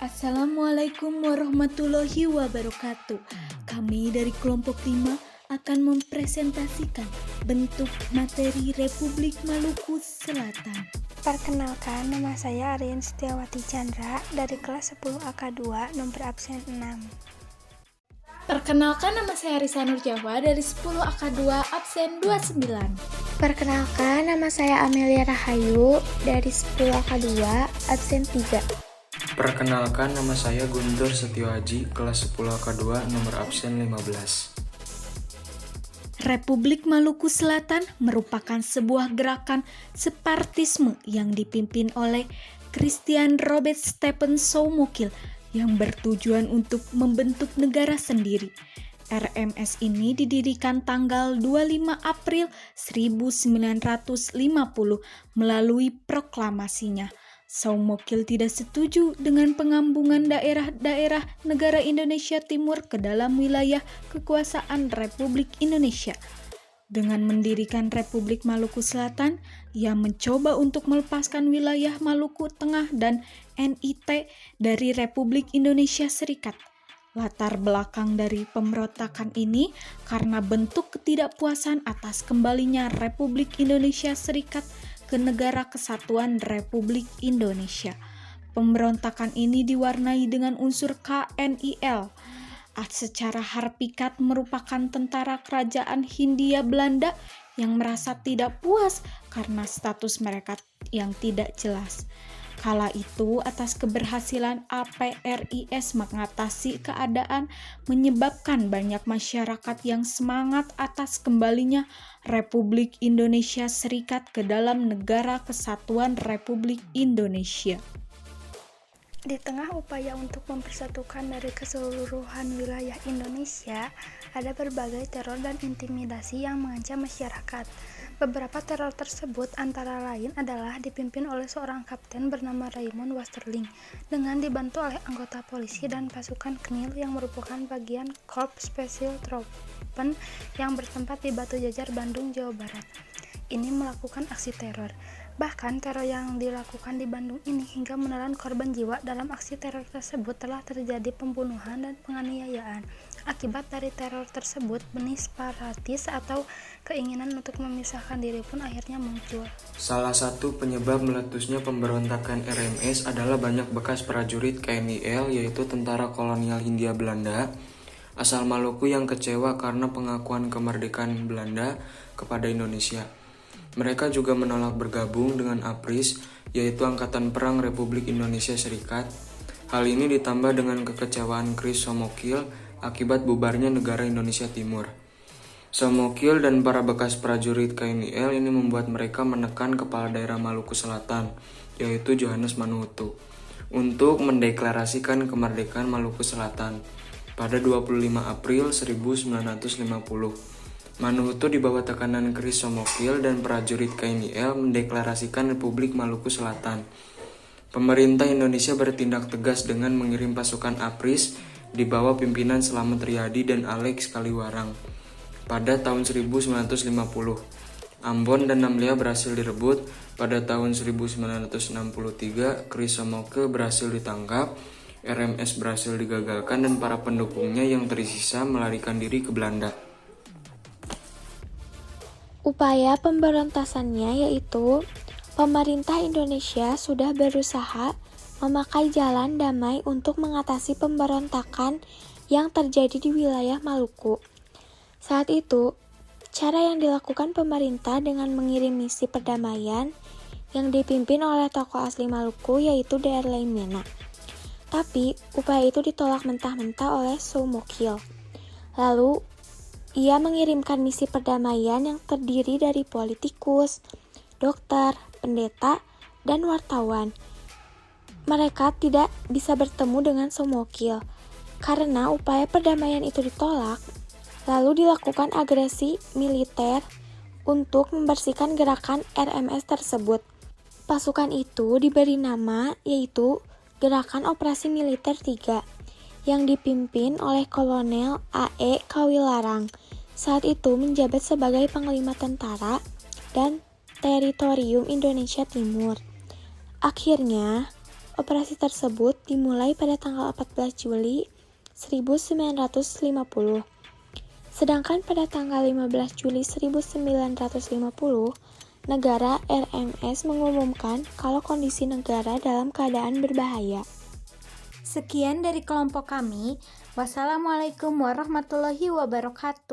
Assalamualaikum warahmatullahi wabarakatuh. Kami dari kelompok 5 akan mempresentasikan bentuk materi Republik Maluku Selatan. Perkenalkan, nama saya Aryan Setiawati Chandra dari kelas 10 AK2 nomor absen 6. Perkenalkan, nama saya Risa Nur Jawa dari 10 AK2 absen 29. Perkenalkan, nama saya Amelia Rahayu dari 10 AK2 absen 3. Perkenalkan, nama saya Guntur Setioaji, kelas 10 AK2 nomor absen 15. Republik Maluku Selatan merupakan sebuah gerakan separatisme yang dipimpin oleh Christian Robert Stephen Soumokil yang bertujuan untuk membentuk negara sendiri. RMS ini didirikan tanggal 25 April 1950 melalui proklamasinya. Soumokil tidak setuju dengan penggabungan daerah-daerah negara Indonesia Timur ke dalam wilayah kekuasaan Republik Indonesia. Dengan mendirikan Republik Maluku Selatan, ia mencoba untuk melepaskan wilayah Maluku Tengah dan NIT dari Republik Indonesia Serikat. Latar belakang dari pemberontakan ini karena bentuk ketidakpuasan atas kembalinya Republik Indonesia Serikat ke Negara Kesatuan Republik Indonesia. Pemberontakan ini diwarnai dengan unsur KNIL. Secara harfikat merupakan tentara kerajaan Hindia Belanda yang merasa tidak puas karena status mereka yang tidak jelas. Kala itu, atas keberhasilan APRIS mengatasi keadaan, menyebabkan banyak masyarakat yang semangat atas kembalinya Republik Indonesia Serikat ke dalam Negara Kesatuan Republik Indonesia. Di tengah upaya untuk mempersatukan dari keseluruhan wilayah Indonesia, ada berbagai teror dan intimidasi yang mengancam masyarakat. Beberapa teror tersebut antara lain adalah dipimpin oleh seorang kapten bernama Raymond Westerling dengan dibantu oleh anggota polisi dan pasukan KNIL yang merupakan bagian Korps Special Troepen yang bertempat di Batu Jajar, Bandung, Jawa Barat. Ini melakukan aksi teror. Bahkan teror yang dilakukan di Bandung ini hingga menelan korban jiwa. Dalam aksi teror tersebut telah terjadi pembunuhan dan penganiayaan. Akibat dari teror tersebut, benih separatis atau keinginan untuk memisahkan diri pun akhirnya muncul. Salah satu penyebab meletusnya pemberontakan RMS adalah banyak bekas prajurit KNIL, yaitu tentara kolonial Hindia Belanda asal Maluku yang kecewa karena pengakuan kemerdekaan Belanda kepada Indonesia. Mereka juga menolak bergabung dengan APRIS, yaitu Angkatan Perang Republik Indonesia Serikat. Hal ini ditambah dengan kekecewaan Chris Soumokil akibat bubarnya negara Indonesia Timur. Soumokil dan para bekas prajurit KNIL ini membuat mereka menekan kepala daerah Maluku Selatan, yaitu Johannes Manuhutu, untuk mendeklarasikan kemerdekaan Maluku Selatan pada 25 April 1950. Manuhutu di bawah tekanan Chris Soumokil dan prajurit KNIL mendeklarasikan Republik Maluku Selatan. Pemerintah Indonesia bertindak tegas dengan mengirim pasukan APRIS di bawah pimpinan Slamet Riyadi dan Alex Kaliwarang. Pada tahun 1950, Ambon dan Namlia berhasil direbut. Pada tahun 1963, Chris Soumokil berhasil ditangkap, RMS berhasil digagalkan dan para pendukungnya yang tersisa melarikan diri ke Belanda. Upaya pemberontasannya yaitu pemerintah Indonesia sudah berusaha memakai jalan damai untuk mengatasi pemberontakan yang terjadi di wilayah Maluku. Saat itu, cara yang dilakukan pemerintah dengan mengirim misi perdamaian yang dipimpin oleh tokoh asli Maluku yaitu Derlei Mena. Tapi, upaya itu ditolak mentah-mentah oleh Soumokil. Lalu, ia mengirimkan misi perdamaian yang terdiri dari politikus, dokter, pendeta, dan wartawan. Mereka tidak bisa bertemu dengan Soumokil. Karena upaya perdamaian itu ditolak, lalu dilakukan agresi militer untuk membersihkan gerakan RMS tersebut. Pasukan itu diberi nama yaitu Gerakan Operasi Militer 3 yang dipimpin oleh Kolonel A.E. Kawilarang. Saat itu menjabat sebagai Panglima Tentara dan Teritorium Indonesia Timur. Akhirnya, Operasi tersebut dimulai pada tanggal 14 Juli 1950. Sedangkan pada tanggal 15 Juli 1950, negara RMS mengumumkan kalau kondisi negara dalam keadaan berbahaya. Sekian dari kelompok kami. Wassalamualaikum warahmatullahi wabarakatuh.